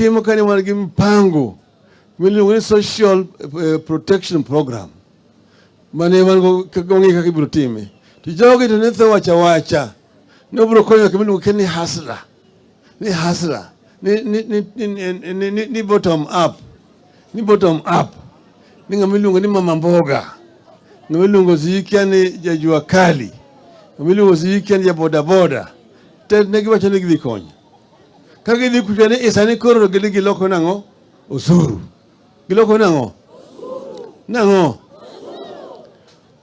timo kani wan gi mpango miluongo ni social protection program. Mane wan go ngi kaka ibiro time. To jogi to ne tho wacha. No biro konyo kemiluongo ni hasla. Ni hasla. Ni bottom up. Ni bottom up. Ni ngamiluongo ni mama mboga. Ngamiluongo zikia ni jajua kali. Ngamiluongo zikia ni ya boda boda. Te negi wacho ni gidhi konyo. Kagi dhi kuchane isani koro giloko nango usuru. Giloko nango? Nango?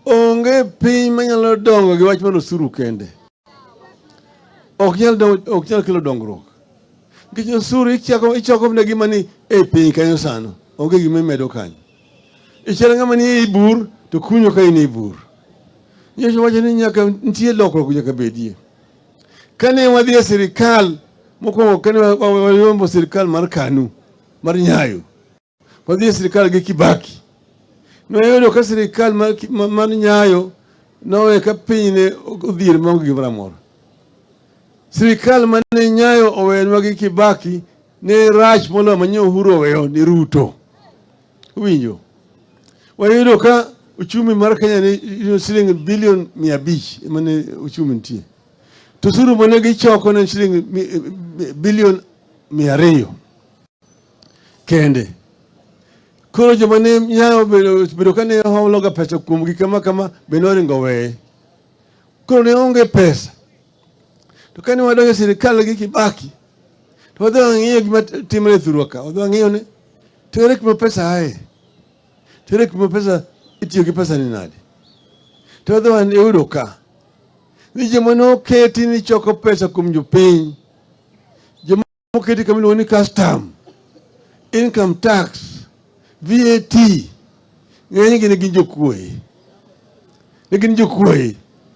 Onge piny manyalo dongo gi wach mar usuru kende. Ok nyal kelo dongruok. Nikech usuru ichoko ne gima ni piny kanyo sano. Onge gima imedo kanyo. Ichalo ng'ama ni ei bur to kunyo ka in ei bur. Nyocha wacho ni nyaka nitie lokruok nyaka bedie. Kane wadhi e sirikal mokwongo kane wayombo sirikal mar KANU mar Nyayo. Wadhi e sirikal gi Kibaki. Noyudo ka sirikal mar Nyayo nowe ka pinyne odhier maonge gimoro amora. Sirikal mane Nyayo owenwa gi Kibaki ne rach moloyo mane Uhuru oweyo ni Ruto. Uwinjo? Wayudo ka uchumi mar Kenya ni shilingi bilion 500 mane uchumi nitie. To usuru mane gichoko ne shilingi bilion 200 kende. Koro joma ne Nyayo bedo ka ne hologa pesa kuom gi kama bende oringo weye. Koro ne onge pesa. To kane wadonjo e sirikal gi Kibaki, to wadhi ng'iyo gima timore thurwa ka. Wadhi ng'iyo ne, to ere kuma pesa ae? To ere kuma pesa itiyo gi pesa ni nade? To wadhi yudo ka. Ni joma noketi ni choko pesa kuom jopiny. Joma noketi kamiluongo ni custom, income tax, VAT, ng'eny gi ne gin jokuoye. Ne gin jokuoye.